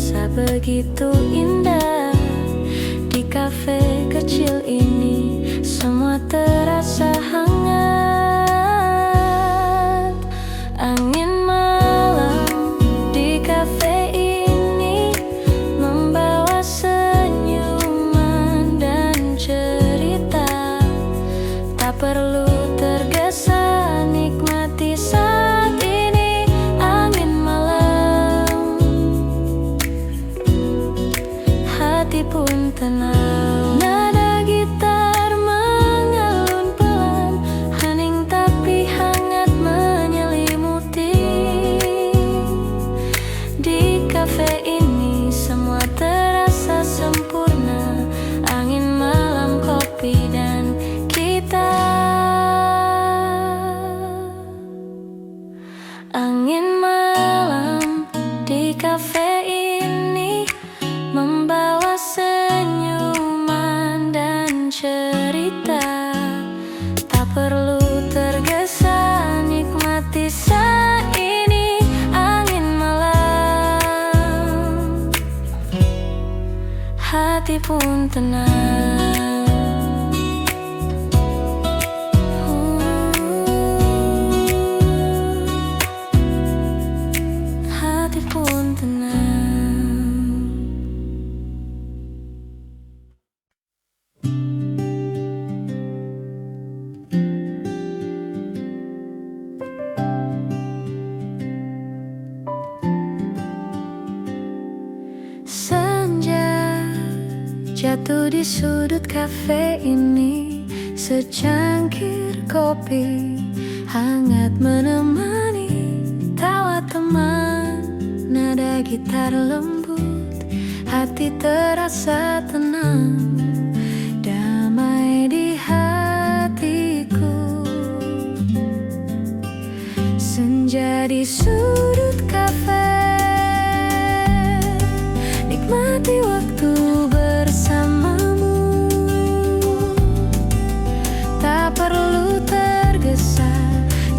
terasa begitu indah. Di kafe kecil ini semua terasa hangat. Angin malam di kafe ini membawa senyuman dan cerita. Tak perlu tergesa, nikmati saat ini. Angin malam, hati pun tenang. Nada gitar mengalun pelan, hening tapi hangat menyelimuti. Di kafe ini semua terasa sempurna. Angin malam, kopi dan kita. Angin malam di kafe ini membawa senyuman dan cerita. Tak perlu tergesa, nikmati saat ini. Angin malam, hati pun tenang. Hati pun tenang. Senja jatuh di sudut kafe ini, secangkir kopi hangat menemani. Tawa teman, nada gitar lembut, hati terasa tenang, damai di hatiku. Senja di sudut kafe, nikmati waktu bersamamu. Tak perlu tergesa,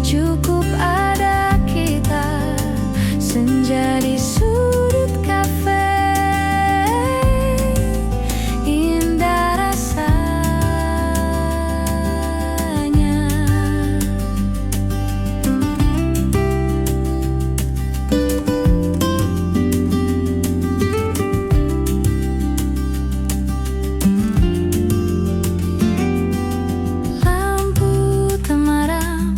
cukup ada kita. Senja di sudut kafe, indah rasanya. Lampu temaram,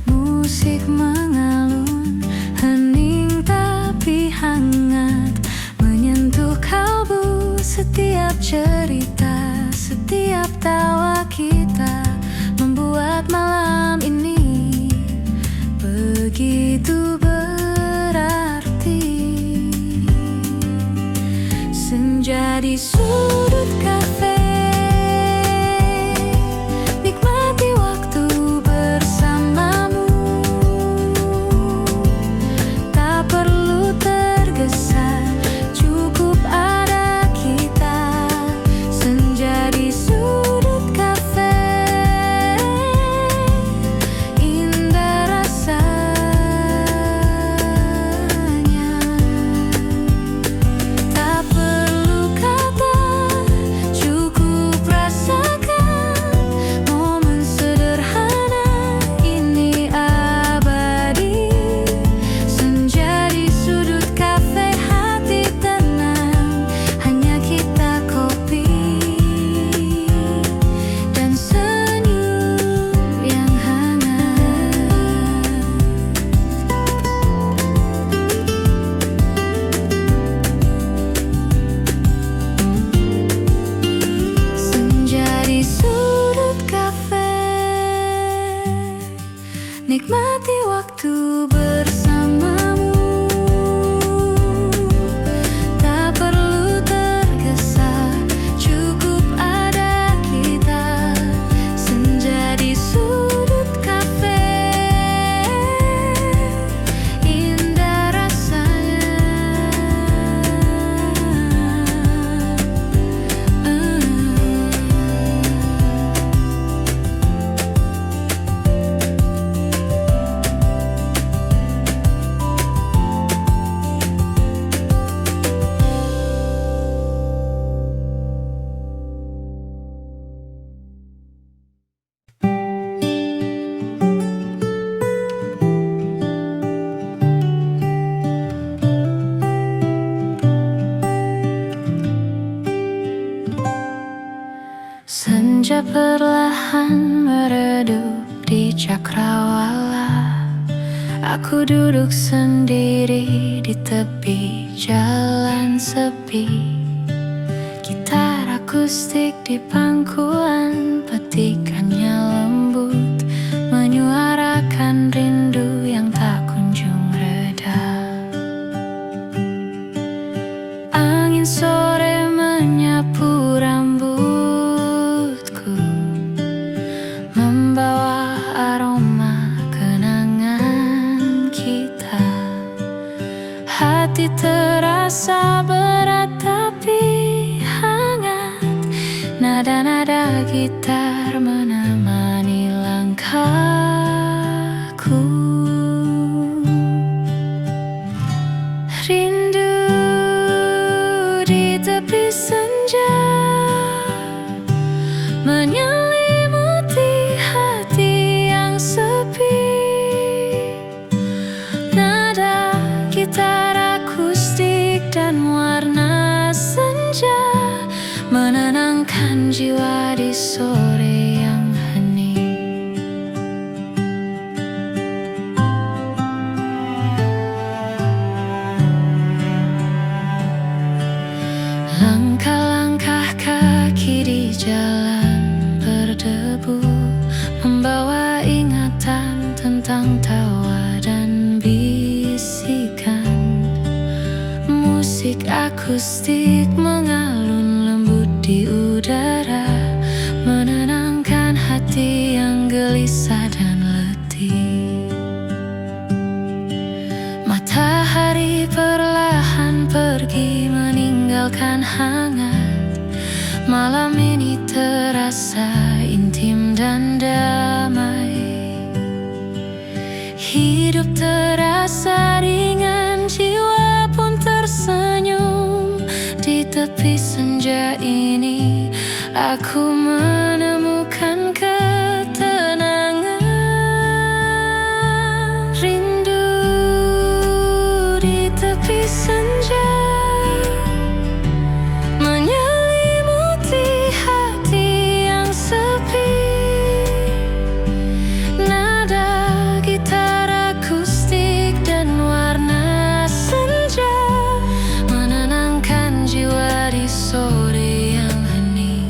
musik mengalun, hening tapi hangat menyentuh kalbu. Setiap cerita, setiap tawa kita membuat malam ini begitu berarti. Senja di sudut kafe, nikmati waktu bersamamu. Tak perlu tergesa, cukup ada kita. Senja di sudut kafe, indah rasanya. Tak perlu kata, cukup rasakan. Momen sederhana ini abadi. Senja di sudut kafe, hati tenang, hanya kita, kopi dan senyum yang hangat. Senja di sudut kafe, nikmati waktu bersamamu. Tak perlu tergesa, cukup ada kita. Senja di sudut kafe, indah rasanya. malam meredup di cakrawala. Aku duduk sendiri di tepi jalan sepi. Gitar akustik di pangkuan, petikannya lembut menyuarakan rindu yang tak kunjung reda. Angin sore menyapu rambutku, membawa aroma kenangan kita. Hati terasa berat tapi hangat, nada-nada gitar menemani langkahku. Rindu di tepi senja menyelimuti hati yang sepi. Nada gitar akustik dan warna senja menenangkan jiwa di sore yang hening. Langkah-langkah kaki di jalan berdebu membawa ingatan tentang tawa dan bisikan. Musik akustik mengalun lembut di udara, menenangkan hati yang gelisah dan letih. Matahari perlahan pergi meninggalkan hangat. Malam ini terasa intim dan damai. Hidup terasa ringan, jiwa pun tersenyum. Di tepi senja ini aku menemukan ketenangan. Rindu di tepi senja menyelimuti hati yang sepi. Nada gitar akustik dan warna senja menenangkan jiwa di sore yang hening.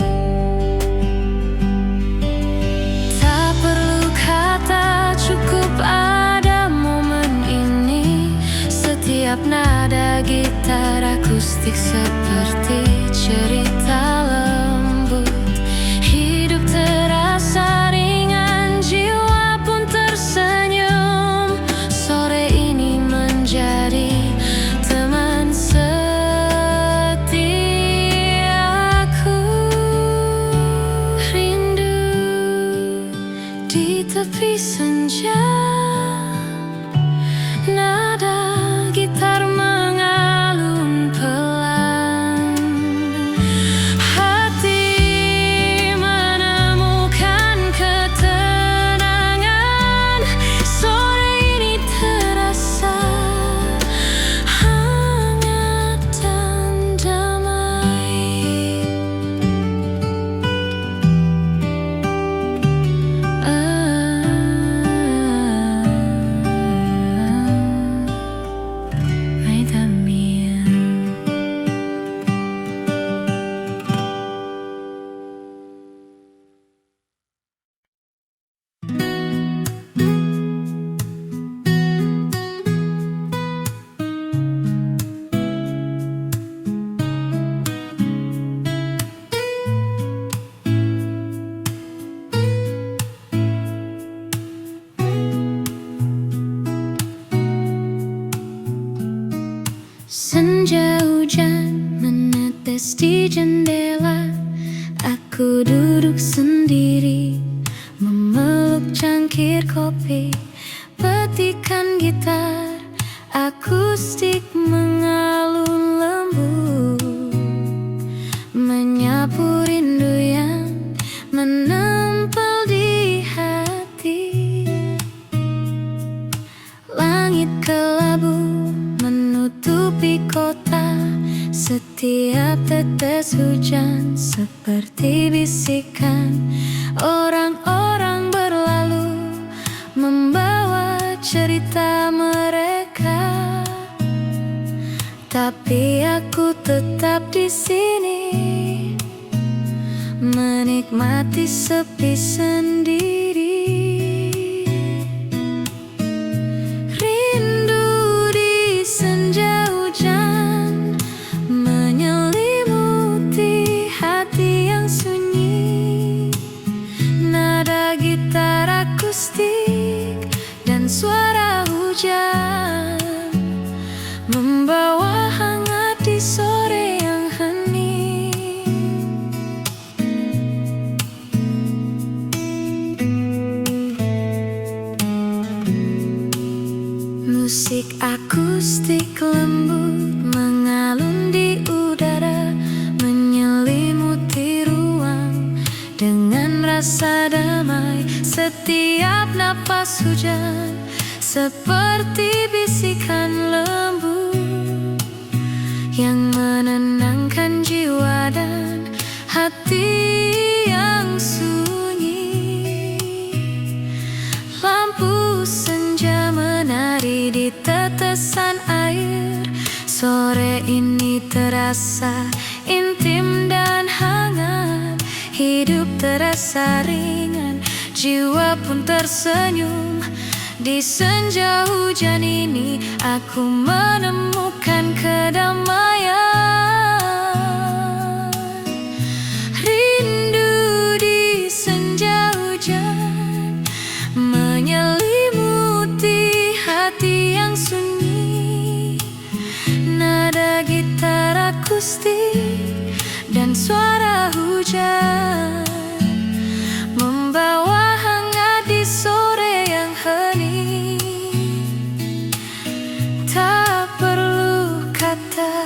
Tak perlu kata, cukup ada momen ini. Setiap nada gitar akustik seperti cerita lembut. Hidup terasa ringan, jiwa pun tersenyum. Sore ini menjadi teman setiaku. Rindu di tepi senja, nada gitar mengalun pelan. Hati menemukan ketenangan. Sore ini terasa hangat dan damai. Mai Damian. Senja hujan menetes di jendela. Aku duduk sendiri memeluk cangkir kopi. Petikan gitar akustik mengalun lembut, menyapu rindu yang menempel di hati. Langit kelabu menutupi kota. Setiap tetes hujan seperti bisikan orang-orang cerita mereka, tapi aku tetap di sini menikmati sepi sendiri. Rindu di senja hujan menyelimuti hati yang sunyi. Nada gitar akustik dan suara hujan membawa hangat di sore yang hening. Musik akustik lembut mengalun di udara, menyelimuti ruang dengan rasa damai. Setiap napas hujan seperti bisikan lembut yang menenangkan jiwa dan hati yang sunyi. Lampu senja menari di tetesan air. Sore ini terasa intim dan hangat. Hidup terasa ringan, jiwa pun tersenyum. Di senja hujan ini aku menemukan kedamaian. Rindu di senja hujan menyelimuti hati yang sunyi. Nada gitar akustik dan suara hujan membawa hangat di sore yang hening. Tak perlu kata,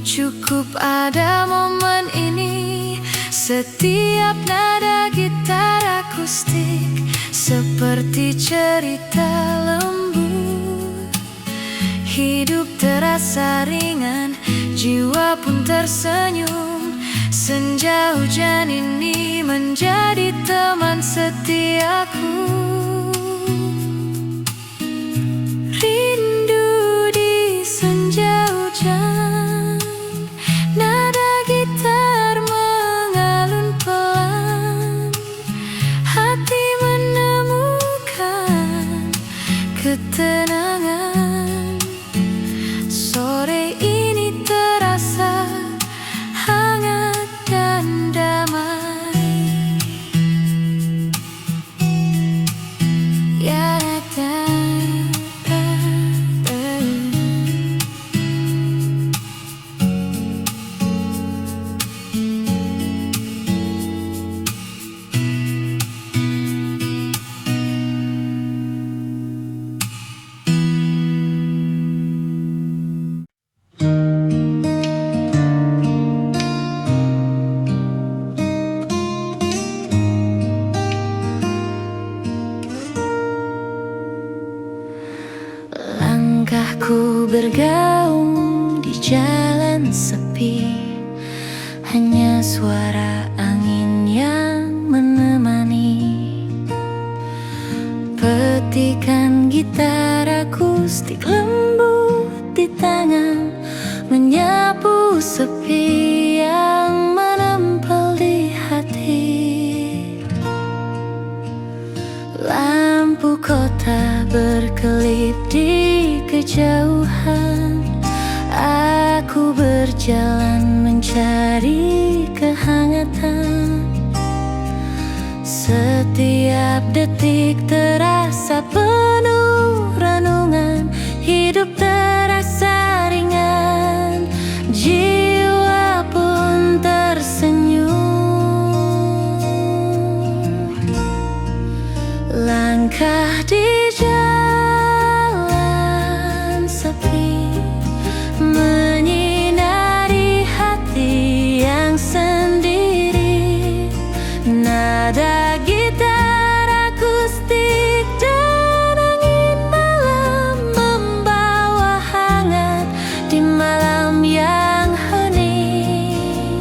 cukup ada momen ini. Setiap nada gitar akustik seperti cerita lembut. Hidup terasa ringan, jiwa pun tersenyum. Senja hujan ini menjadi teman setiaku. Rindu di senja hujan, nada gitar mengalun pelan. Hati menemukan ketenangan. Sore ini terasa hangat dan damai. Ya, langkahku bergaung di jalan sepi, hanya suara angin yang menemani. Petikan gitar akustik lembut di tangan, menyapu sepi yang menempel di hati. Lampu kota berkelip di kejauhan. Aku berjalan mencari kehangatan. Setiap detik terasa penuh renungan. Hidup terasa ringan, jiwa pun tersenyum. Langkah di jalan sepi menyinari hati yang sendiri. Nada gitar akustik dan angin malam membawa hangat di malam yang hening.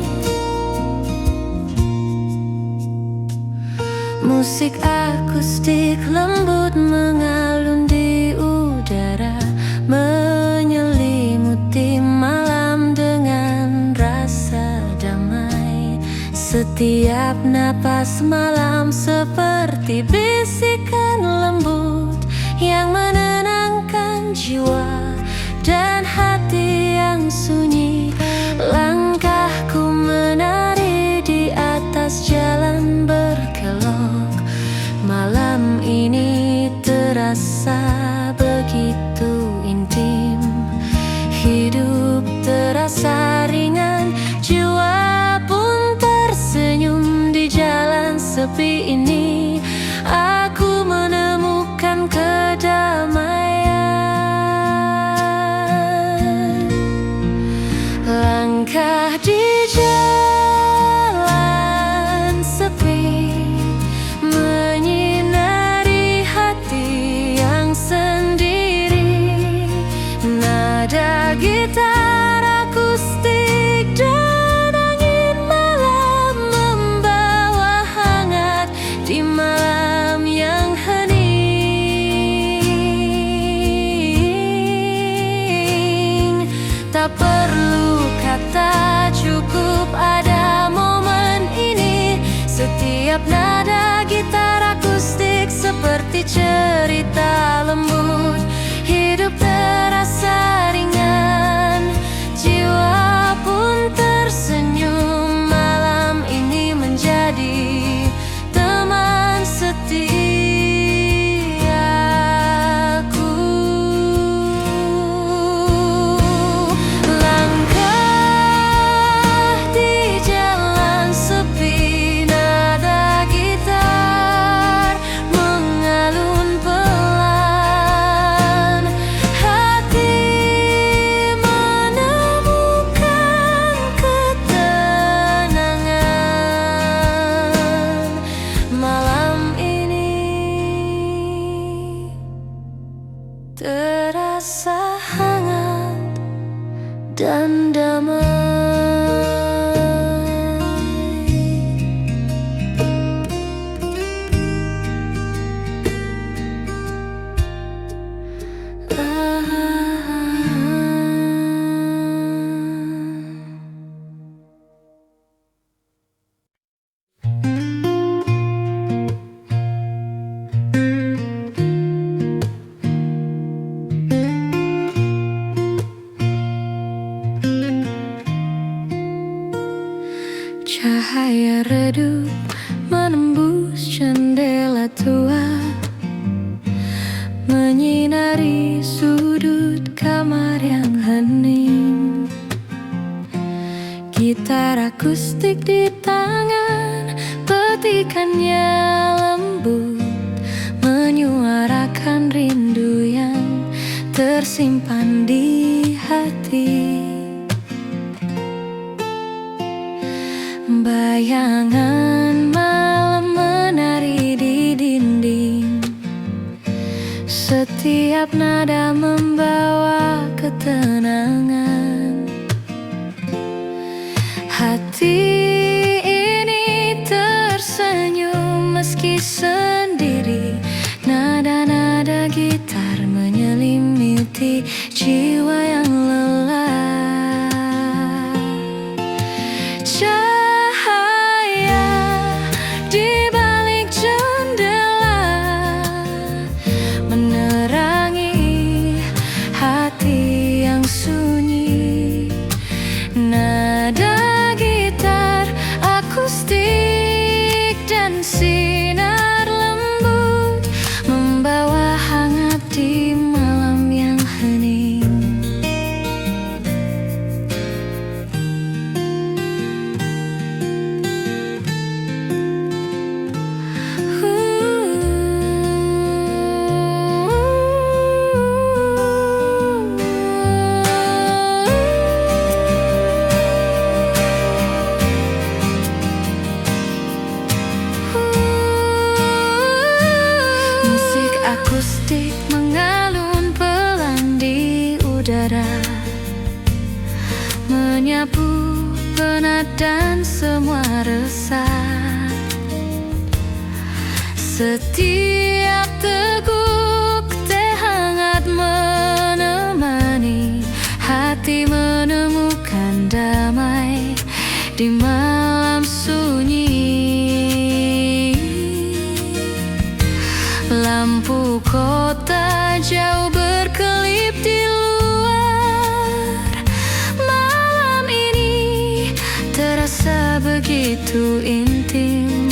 Musik akustik lembut mengalir Setiap napas malam seperti bisikan lembut yang menenangkan jiwa dan hati yang sunyi. Langkahku menari di atas jalan berkelok. Malam ini terasa begitu intim. Hidup terasa ringan, jiwa pun tersenyum. Di jalan sepi ini aku menemukan kedamaian. Langkah di jalan sepi menyinari hati yang sendiri. Nada gitar akustik dan angin malam membawa hangat di malam yang hening. Tak perlu kata, cukup ada momen ini. Setiap nada gitar akustik seperti cerita lembut. Hidup terasa ringan, jiwa pun tersenyum. Malam ini menjadi teman setiaku. Langkah di jalan sepi, nada gitar mengalun pelan. Hati menemukan ketenangan. Malam ini terasa hangat dan damai. Cahaya redup menembus jendela tua, menyinari sudut kamar yang hening. Gitar akustik di tangan, petikannya lembut, menyuarakan rindu yang tersimpan di hati. Bayangan malam menari di dinding. Setiap nada membawa ketenangan. Hati ini tersenyum meski sendiri. Nada-nada gitar menyelimuti jiwa yang lelah. Nada gitar akustik dan sinar lembut membawa hangat di malam yang hening. Akustik mengalun pelan di udara, menyapu penat dan semua resah. Setiap teguk teh hangat menemani hati menemukan damai di malam sunyi. jauh berkelip di luar. Malam ini terasa begitu intim.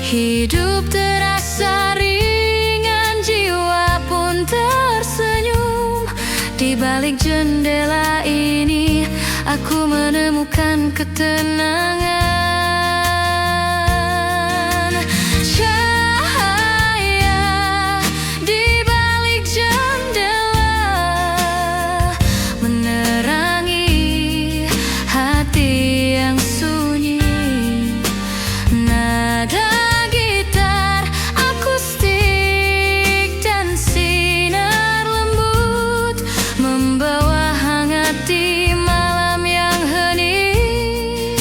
Hidup terasa ringan, jiwa pun tersenyum. Di balik jendela ini aku menemukan ketenangan. Cahaya di balik jendela menerangi hati yang sunyi. Nada gitar akustik dan sinar lembut membawa hangat di malam yang hening.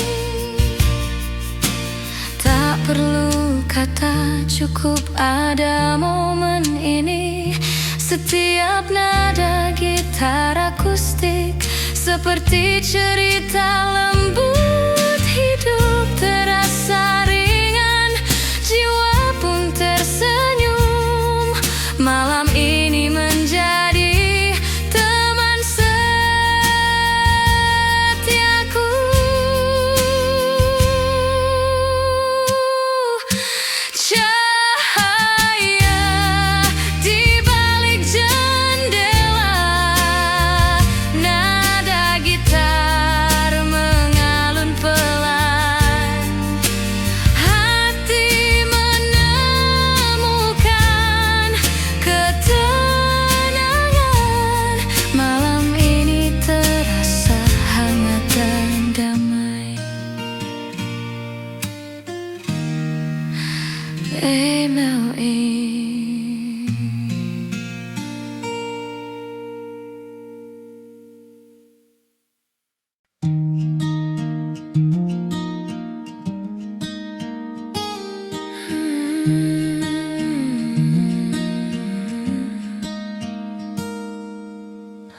Tak perlu kata, cukup ada momen ini. Setiap nada gitar akustik seperti cerita lembut. Hidup terasa ringan, jiwa pun tersenyum. Malam ini menjadi teman setiaku. Cahaya di balik jendela, nada gitar mengalun pelan. Hati menemukan ketenangan. Malam ini terasa hangat dan damai. MLE.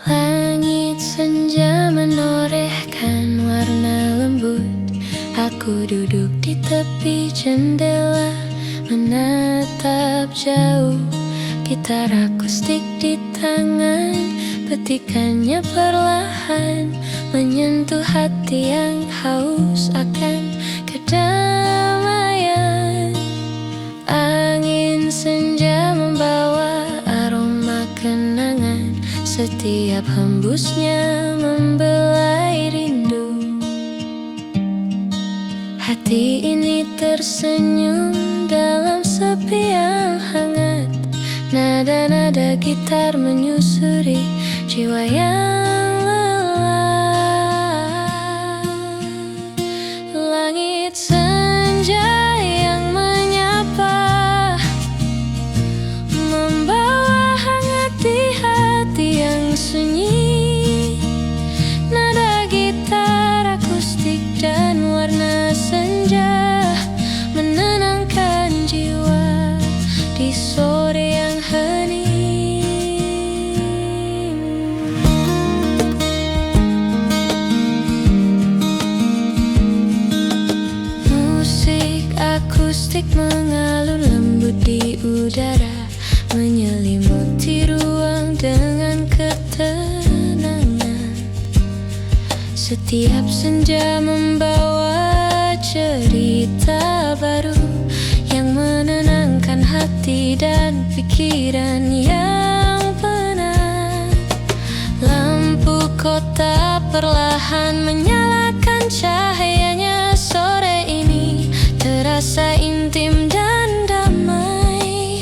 Langit senja menorehkan warna lembut. Aku duduk di tepi jendela, menatap jauh. Gitar akustik di tangan, petikannya perlahan menyentuh hati yang haus akan kedamaian. Angin senja membawa aroma kenangan, setiap hembusnya membelai rindu. Hati ini tersenyum dalam sepi yang hangat. Nada-nada gitar menyusuri jiwa yang lelah. Langit senja yang menyapa, membawa hangat di hati yang sunyi. Nada gitar akustik dan warna senja menenangkan jiwa di sore yang hening. Musik akustik mengalun lembut di udara, menyelimuti ruang dengan ketenangan. Setiap senja membawa cerita baru yang menenangkan hati dan pikiran yang penat. Lampu kota perlahan menyalakan cahayanya. Sore ini terasa intim dan damai.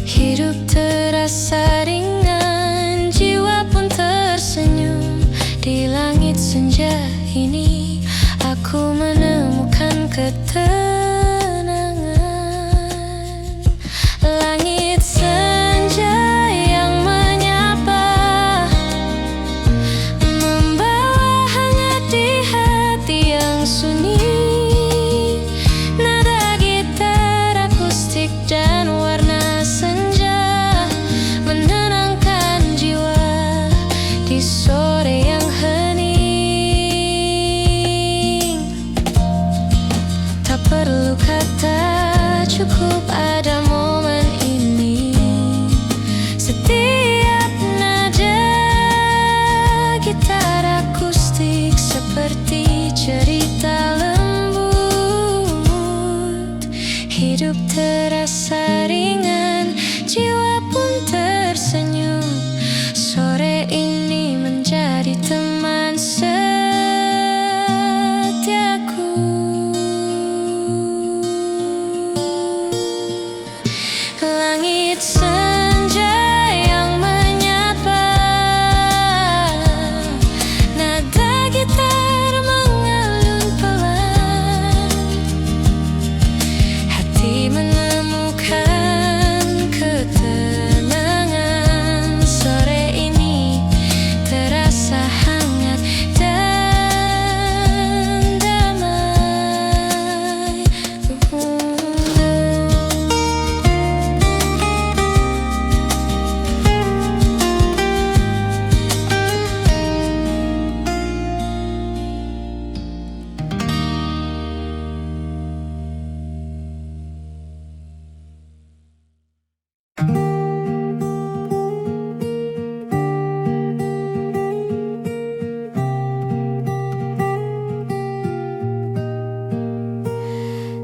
Hidup terasa ringan, jiwa pun tersenyum. Di langit senja ini aku menemukan ketenangan. Langit senja yang menyapa, membawa hangat di hati yang sunyi. Nada gitar akustik dan warna senja menenangkan terasa ringan, jiwa pun tersenyum. Sore ini menjadi teman setiaku. Langit senja yang menyapa, nada gitar mengalun pelan, hati menemukan ketenangan. Sore ini terasa hangat dan damai.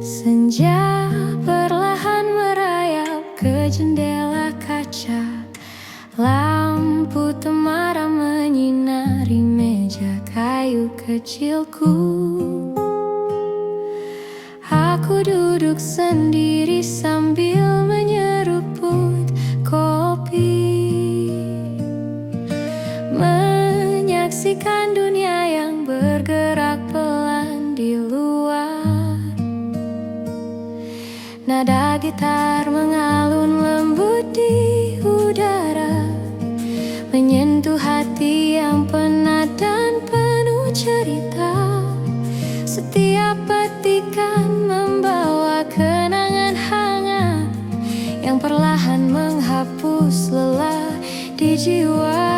Senja perlahan merayap ke jendela kaca. Lampu temaram menyinari meja kayu kecilku. Aku duduk sendiri sambil menyeruput kopi, menyaksikan dunia yang bergerak pelan di luar. Nada gitar mengalun lembut di udara, menyentuh hati yang penat dan penuh cerita. Setiap petikan membawa kenangan hangat yang perlahan menghapus lelah di jiwa.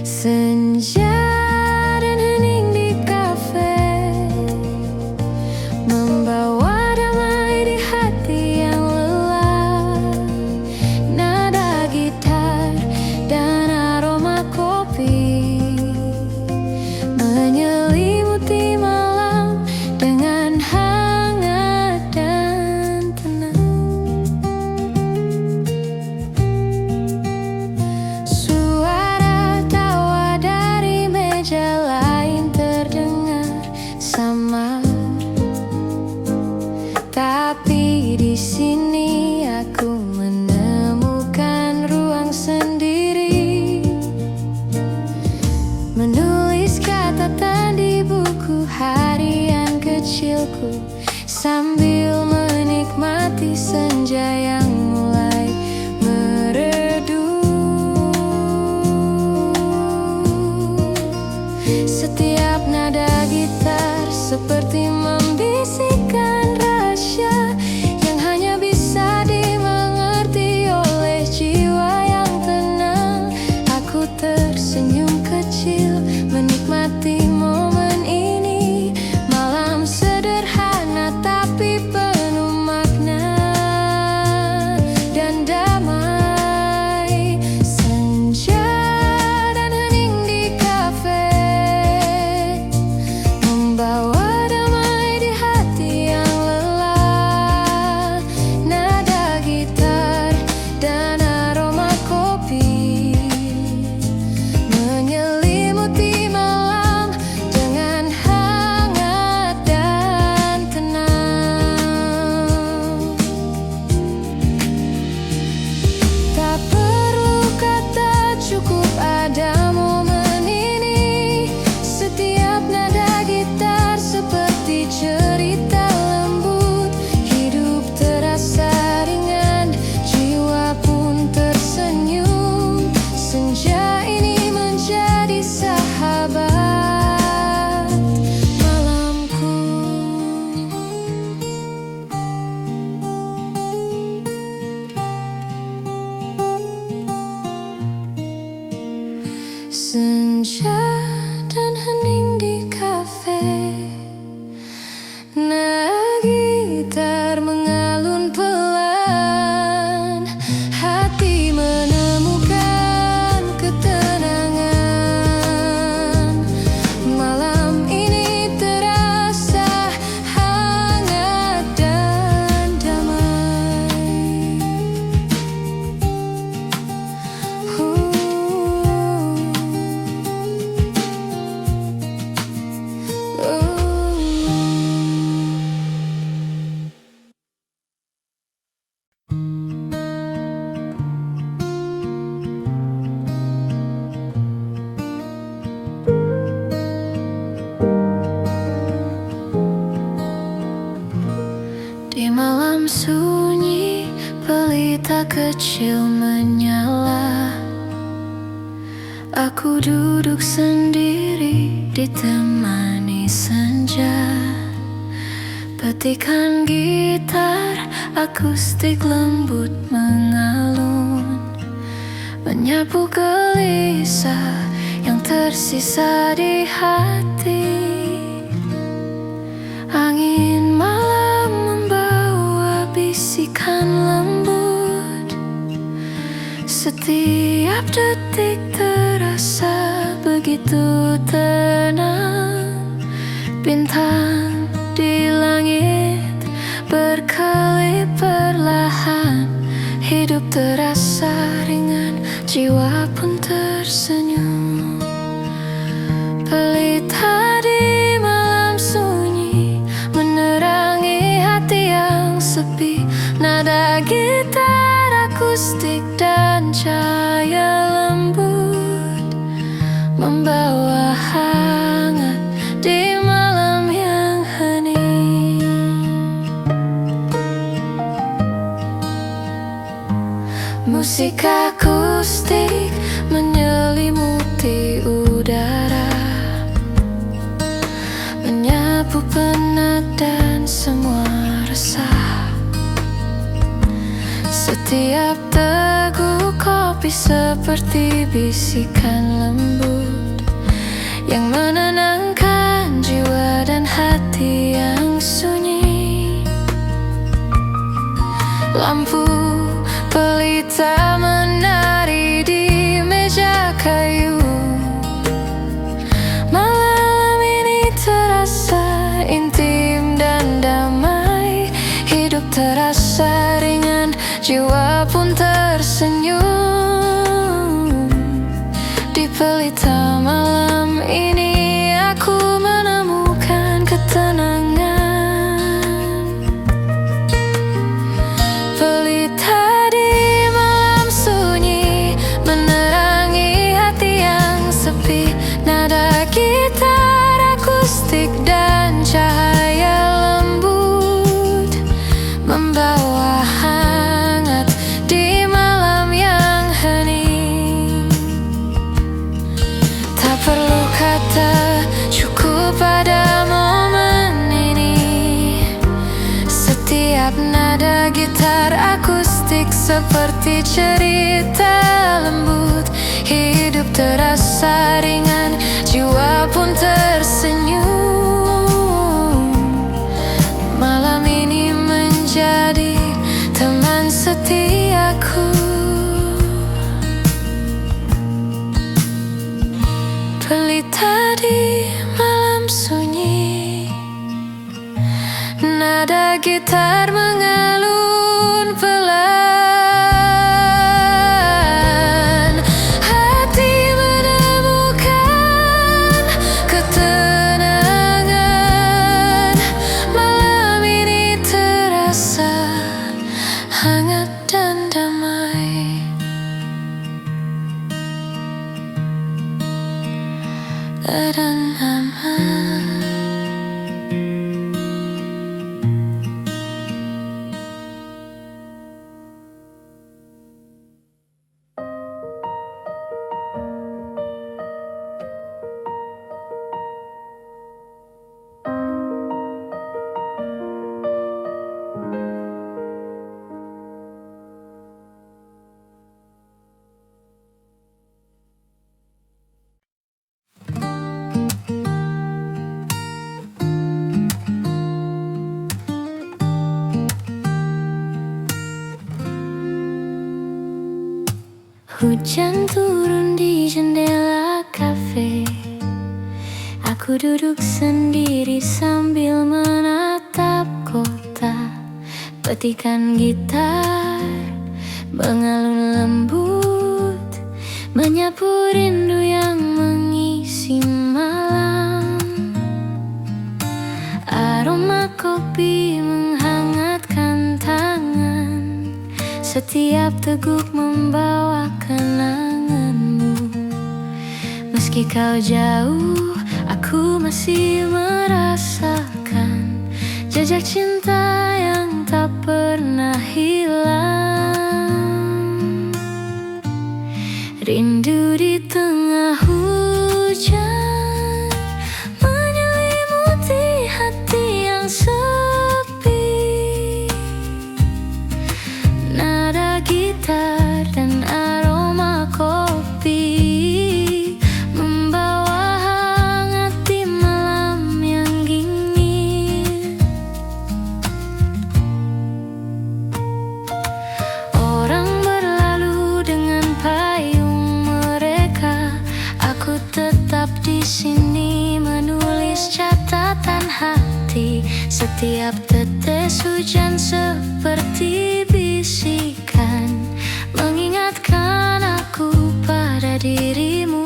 Senja dan hening di kafe, membawa damai di hati yang lelah. Nada gitar dan aroma kopi menyelimuti malam dengan hangat dan tenang. Suara tawa dari meja lain terdengar sama, tapi di sini aku menemukan ruang sendiri, menulis catatan di buku harian kecilku sambil menikmati senja yang mulai meredup. Setiap nada gitar seperti membisikkan rahasia yang hanya bisa dimengerti oleh jiwa yang tenang. Aku tersenyum kecil menikmati momen ini, malam sederhana tapi penuh makna dan damai. Senja dan hening di kafe, membawa damai di hati yang lelah. Nada gitar dan aroma kopi menyelimuti malam dengan hangat dan tenang. Tak perlu kata, cukup ada momen ini. Setiap nada gitar seperti cerita lembut, hidup terasa ringan, jiwa pun tersenyum. Senja ini menjadi sahabat malamku. Senja dan hening di kafe, nada gitar mengalun pelan, hati menemukan ketenangan. Malam ini terasa hangat Di malam sunyi, pelita kecil menyala. Aku duduk sendiri ditemani senja. Petikan gitar akustik lembut mengalun, menyapu gelisah yang tersisa di hati. Angin malam membawa bisikan lembut. Setiap detik terasa begitu tenang. Bintang di langit berkelip perlahan. Hidup terasa ringan, jiwa pun tersenyum. Pelita di malam sunyi menerangi hati yang sepi. Nada gitar akustik dan cahaya lembut membawa hangat di malam yang hening. Musik akustik menyelimuti udara, menyapu penat dan semua resah. Setiap teguk kopi seperti bisikan lembut yang menenangkan jiwa dan hati yang sunyi. Lampu pelita menari di meja kayu. Malam ini terasa intim dan damai. Hidup terasa ringan, jiwa pun tersenyum. Di pelita malam ini aku menemukan ketenangan. Pelita di malam sunyi menerangi hati yang sepi. Nada gitar akustik dan cahaya lembut membawa hangat di malam yang hening. Tak perlu kata, cukup pada momen ini. Setiap nada gitar akustik seperti cerita lembut. Hidup terasa ringan, jiwa pun tersenyum. Malam ini menjadi teman setiaku. Pelita di malam sunyi, nada gitar mengalun pelan. Hati menemukan ketenangan. Malam ini terasa hangat dan damai. Dan aman. Hujan turun di jendela kafe. Aku duduk sendiri sambil menatap kota. Petikan gitar mengalun lembut, menyapu rindu yang mengisi malam. Aroma kopi menghangatkan tangan. Setiap teguk membawa kenanganmu. Meski kau jauh, aku masih merasakan jejak cinta yang Setiap tetes hujan seperti bisikan mengingatkan aku pada dirimu.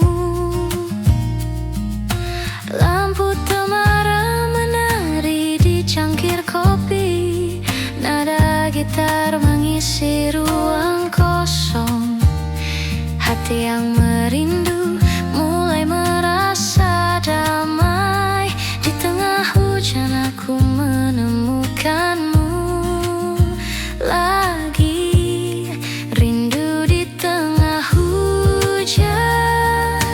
Lampu temaram menari di cangkir kopi, nada gitar mengisi ruang kosong. Hati yang merindu mulai merasa damai. Di tengah hujan aku menemukanmu lagi. Rindu di tengah hujan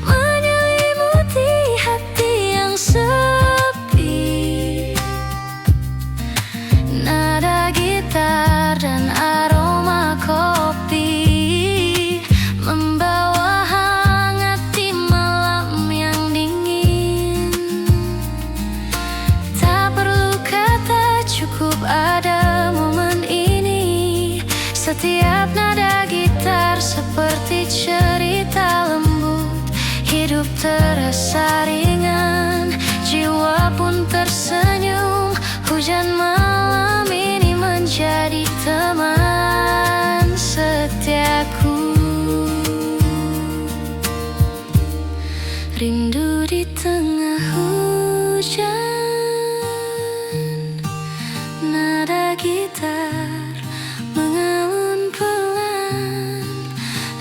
menyelimuti hati yang sepi. Nada gitar dan aroma kopi membawa hangat di malam yang dingin. Tak perlu kata, cukup ada momen ini. Setiap nada gitar seperti cerita lembut. Hidup terasa ringan, jiwa pun tersenyum. Hujan malam ini menjadi teman setiaku. Rindu di tengah hujan, nada gitar mengalun pelan.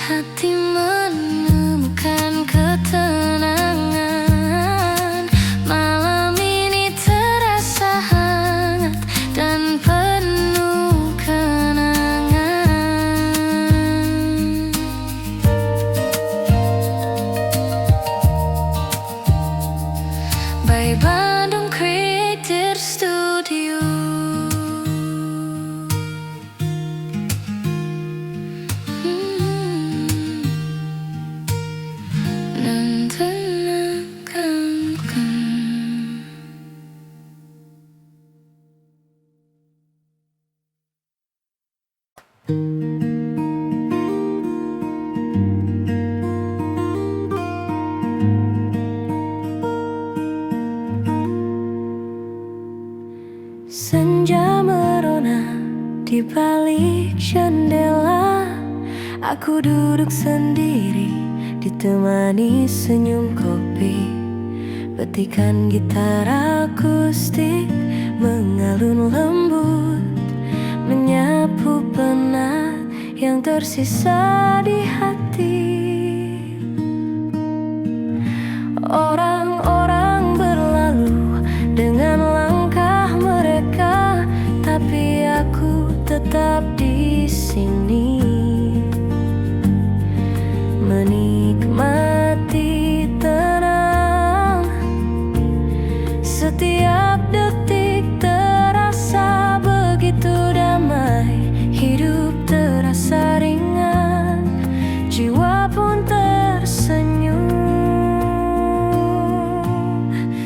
Hati menemukan ketenangan. Malam ini terasa hangat dan penuh kenangan. By Bandung Creator Studio. Senja merona di balik jendela. Aku duduk sendiri ditemani senyum kopi. Petikan gitar akustik mengalun lembut, menyapu penat yang tersisa di hati. Orang-orang berlalu dengan langkah mereka, tapi aku tetap di sini menikmati tenang. Setiap detik terasa begitu damai. Hidup terasa ringan, jiwa pun tersenyum.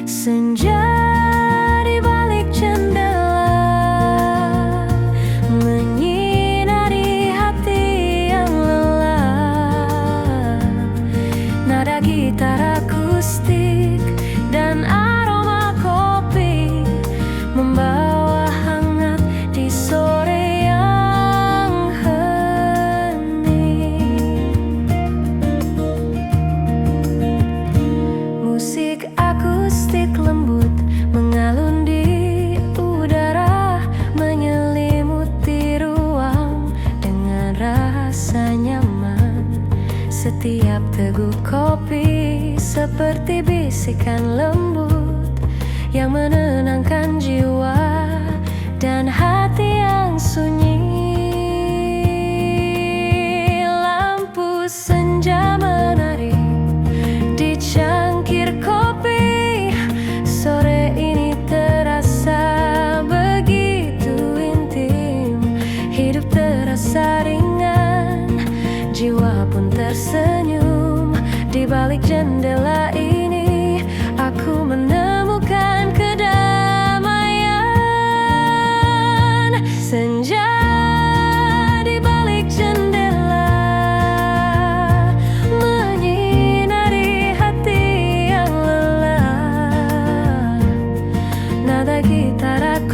Senja di balik jendela menyinari hati yang lelah. Nada gitar akustik dan aroma kopi membawa hangat di sore yang hening. Musik akustik lembut mengalun di udara, menyelimuti ruang dengan rasa nyaman. Setiap teguk kopi seperti bisikan lembut yang menenangkan jiwa dan hati yang sunyi. Lampu senja menari di cangkir kopi. Sore ini terasa begitu intim. Hidup terasa ringan, jiwa pun tersenyum. Di balik jendela ini aku menemukan kedamaian. Senja di balik jendela menyinari hati yang lelah. Nada gitar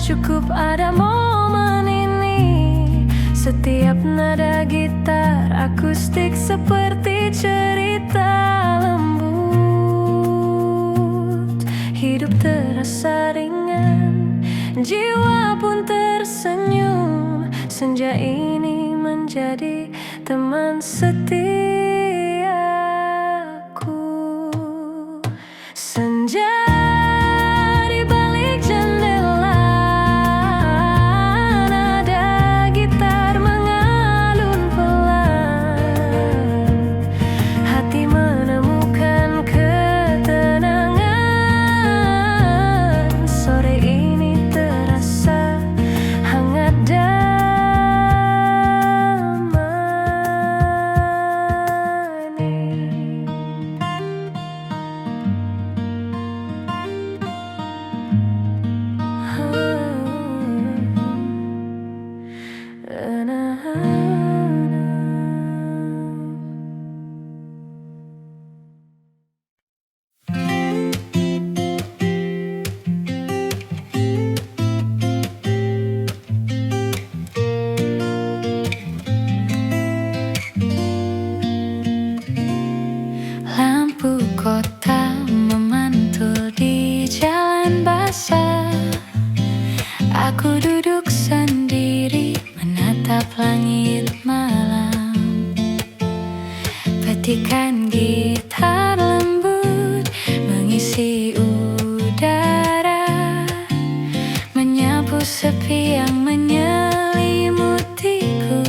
cukup ada momen ini. Setiap nada gitar akustik seperti cerita lembut. Hidup terasa ringan, jiwa pun tersenyum. Senja ini menjadi teman setiaku. Senja di balik jendela, nada gitar mengalun pelan. Hati menemukan ketenangan. Sore ini terasa hangat Lampu kota memantul di jalan basah. Aku duduk sendiri menatap langit malam. Petikan gitar lembut mengisi udara, menyapu sepi yang menyelimutiku.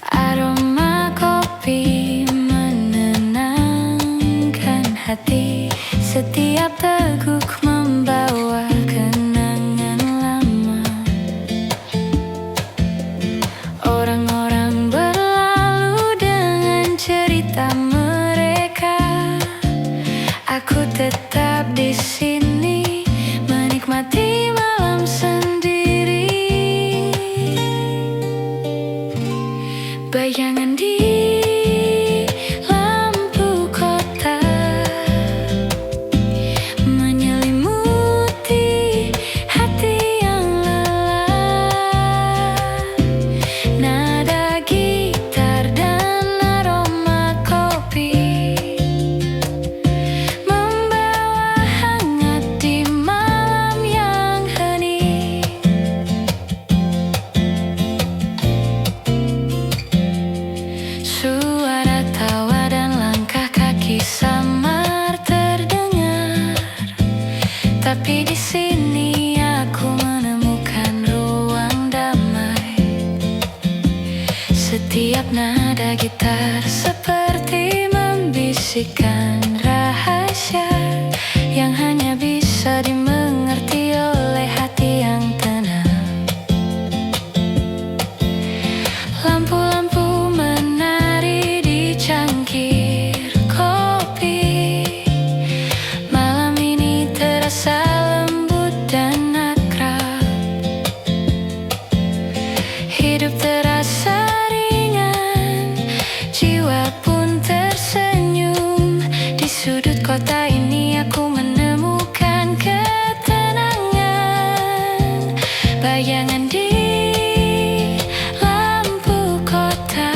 Aroma kopi menenangkan hati. Setiap teguk membawa kenangan lama. Orang-orang berlalu dengan cerita mereka. Aku tetap di sini menikmati malam sendiri. Bayangan di lampu kota menyelimuti hati yang lelah. Nada gitar dan aroma kopi membawa hangat di malam yang hening. Suara tawa dan langkah kaki samar terdengar, tapi di sini aku menemukan ruang damai. Setiap nada gitar seperti membisikkan rahasia yang hanya bisa dimengerti oleh hati yang tenang. Lampu-lampu menari di cangkir kopi. Malam ini terasa lembut dan akrab. Hidup terasa ringan, jiwa pun tersenyum. Di sudut kota ini aku menemukan ketenangan. Bayangan di lampu kota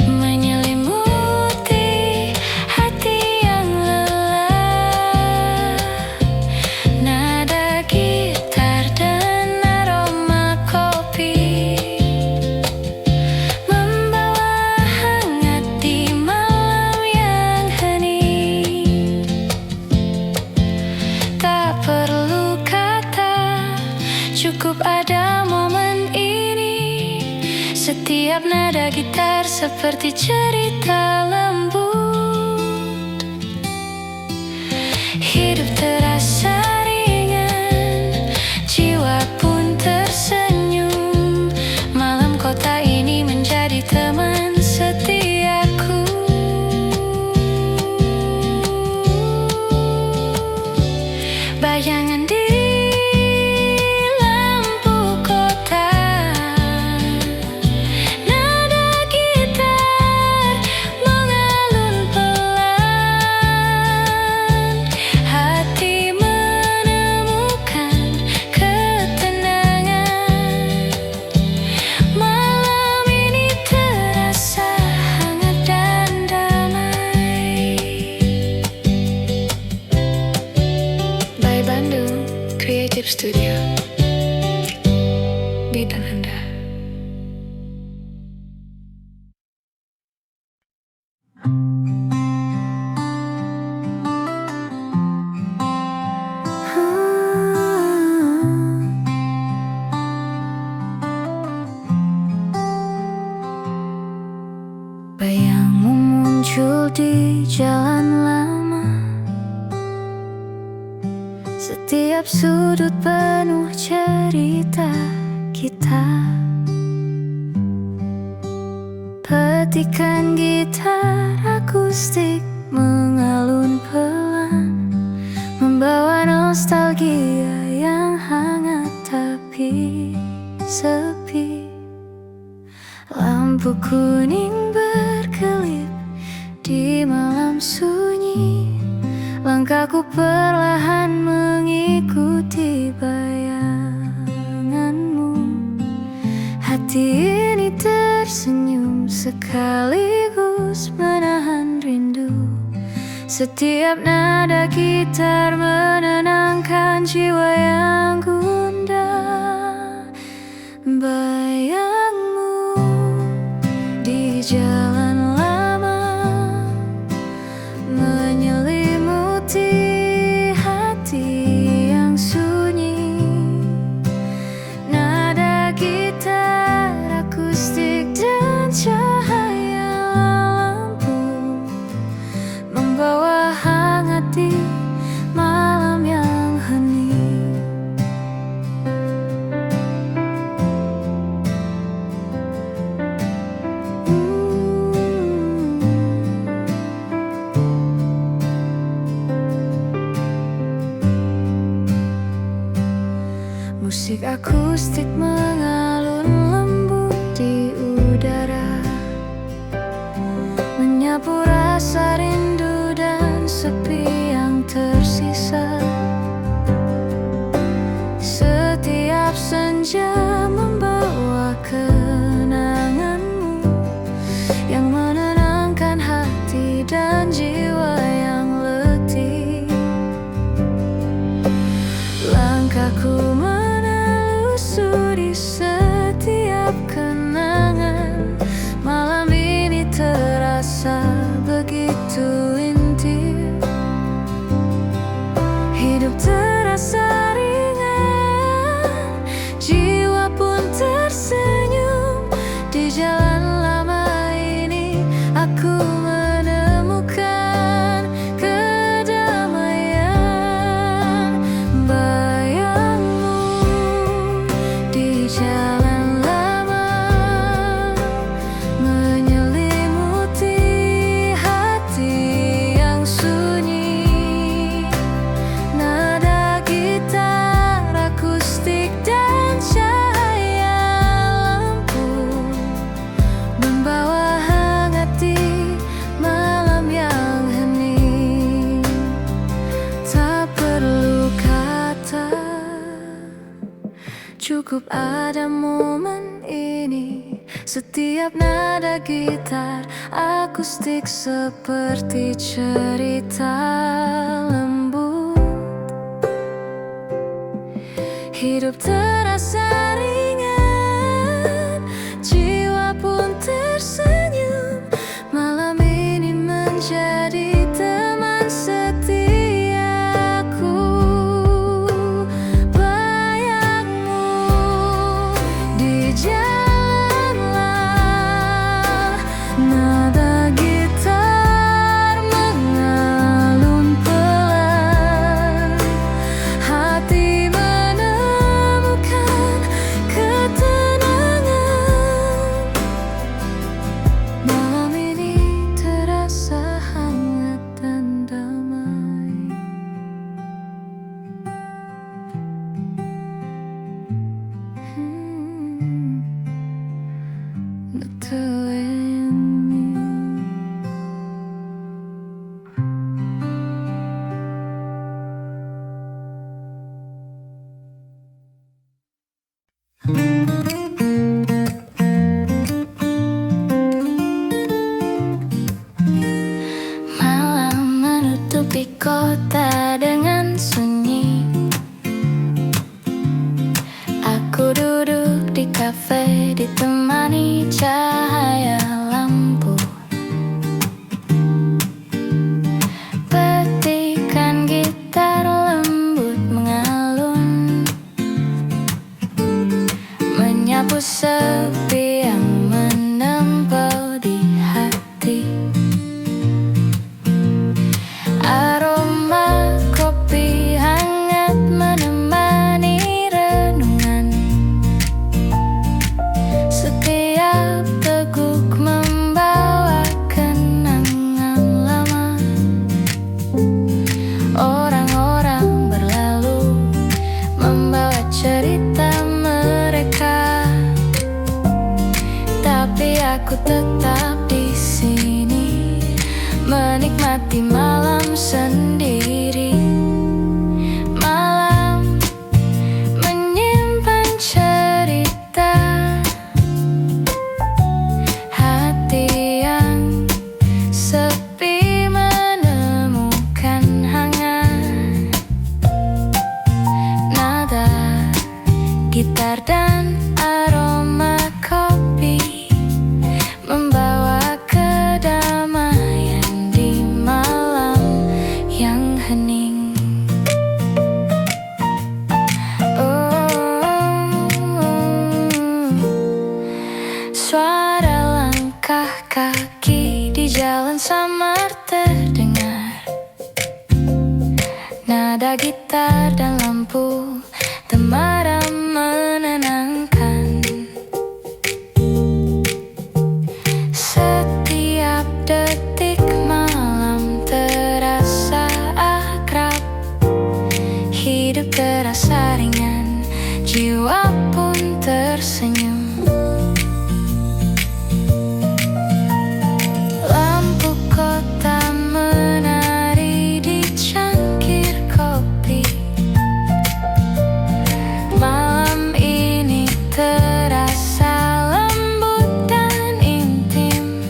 menyelimuti hati yang lelah. Nada gitar dan aroma kopi membawa hangat di malam yang hening. Tak perlu kata, cukup ada momen ini. Setiap nada gitar seperti cerita lembut. Hidup terasa ringan, jiwa pun tersenyum. Malam kota ini menjadi teman setiaku. Bayangan di lampu kota, nada gitar mengalun pelan. Hati Chip Studio. Bintang Anda. Bayangmu muncul di jalan lama, setiap sudut penuh cerita kita. Petikan gitar akustik mengalun pelan, membawa nostalgia yang hangat tapi sepi. Lampu kuning berkelip di malam sunyi, langkahku perlahan mengikuti bayanganmu. Hati ini tersenyum sekaligus menahan rindu. Setiap nada gitar menenangkan jiwa yang gundah. Bayangmu di jalan lama menyelimuti hati yang sunyi. Nada gitar akustik dan cahaya lampu membawa hangat di malam yang hening. Musik akustik mengalun lembut di udara, menyapu rasa rindu dan sepi yang tersisa. Setiap senja membawa kenanganmu yang menenangkan hati dan jiwa yang letih. Langkahku menelusuri setiap kenangan. Malam ini terasa begitu intim. Hidup terasa ringan, jiwa pun tersenyum. Di jalan lama ini aku menemukan kedamaian. Bayangmu di jalan lama menyelimuti hati yang sunyi. Nada gitar akustik dan cahaya lampu membawa hangat di malam yang hening. Tak perlu kata, cukup ada momen ini. Setiap nada gitar akustik seperti cerita lembut. Hidup terasa ringan, jiwa pun tersenyum. Malam ini menjadi teman setiaku. Bayangmu di jalan lah, nada gitar mengalun pelan. Hati menemukan ketenangan. Malam ini terasa hangat dan damai. Betul ini. Malam menutupi kota dengan sunyi. ditemani cahaya lampu. Petikan gitar lembut mengalun, menyapu sepi yang menempel di hati. Aroma kopi hangat menemani renungan. Setiap teguk membawa kenangan lama. Orang-orang berlalu membawa cerita mereka, tapi aku tetap di sini menikmati malam sendiri. Malam menyimpan cerita, hati yang sepi menemukan hangat. Nada gitar dan aroma kopi membawa kedamaian di malam yang hening. Suara langkah kaki di jalan samar terdengar. Nada gitar dan lampu temaram menenangkan. Setiap detik malam terasa akrab. Hidup terasa ringan, jiwa pun tersenyum. Lampu kota menari di cangkir kopi. Malam ini terasa lembut dan intim.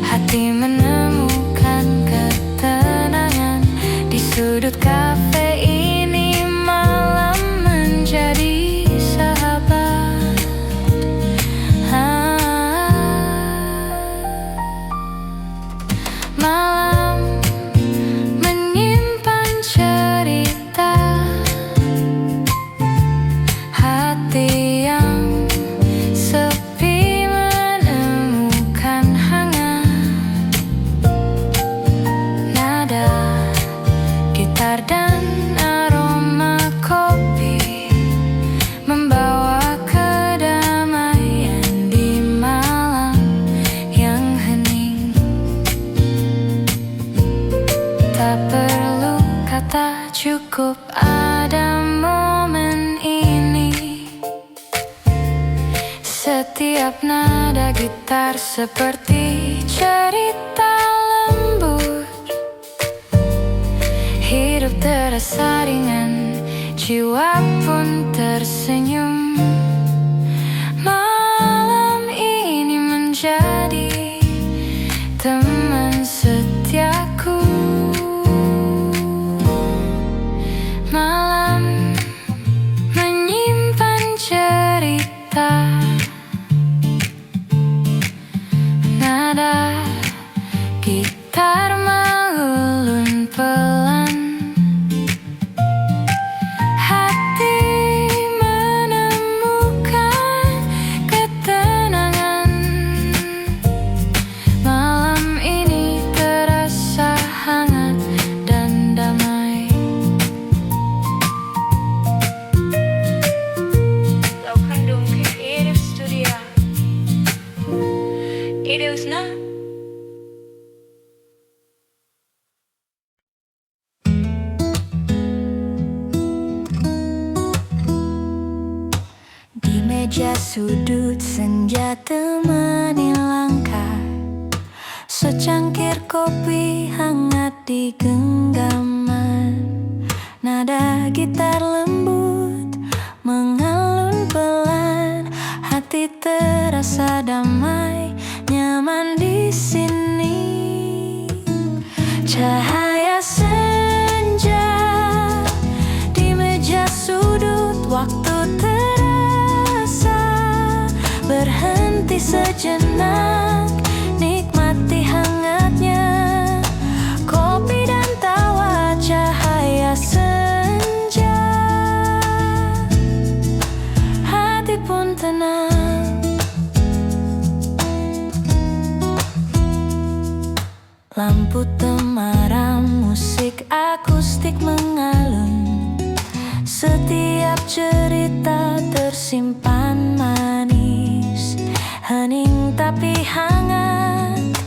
Hati menemukan ketenangan di sudut kafe ini. Malam menjadi sahabat. Malam menyimpan cerita, hati yang sepi menemukan hangat. Nada gitar dan aroma kopi membawa kedamaian di malam yang hening. Tak perlu kata, cukup ada momen ini. Setiap nada gitar seperti cerita lembut. Hidup terasa ringan, jiwa pun tersenyum. Malam ini menjadi teman setiaku. Malam menyimpan cerita, nada gitar mengulun pelan. Hati menemukan ketenangan. Malam ini terasa hangat dan damai. Lakukan ke hidup studio. Hidup senang. Di meja sudut senja temani langkah. Secangkir kopi hangat di genggaman. Nada gitar lembut mengalun pelan. Hati terasa damai, nyaman di sini. Cahaya senja di meja sudut, waktu terasa Setiap cerita tersimpan manis, hening tapi hangat,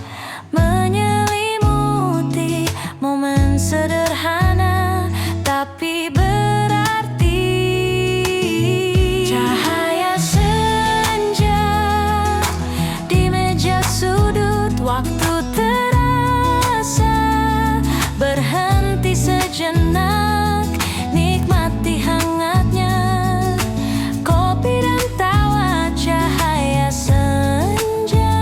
menyelimuti momen sederhana tapi berarti. Cahaya senja di meja sudut, waktu terasa berhenti sejenak, nikmati hangatnya kopi dan tawa. Cahaya senja,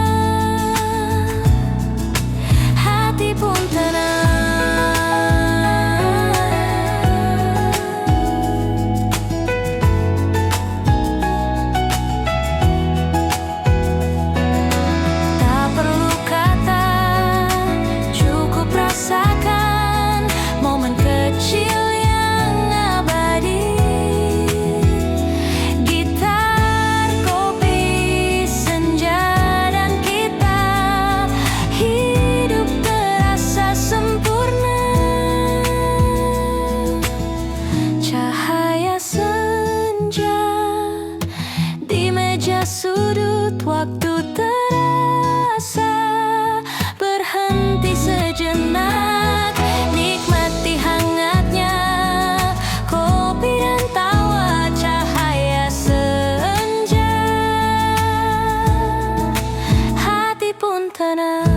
hati pun tenang. Tak perlu kata, cukup rasakan momen kecil yang abadi. Gitar, kopi, senja, dan kita, hidup terasa sempurna. Cahaya senja di meja sudut, waktu terasa berhenti sejenak, nikmati hangatnya kopi dan tawa. Cahaya senja, hati pun tenang.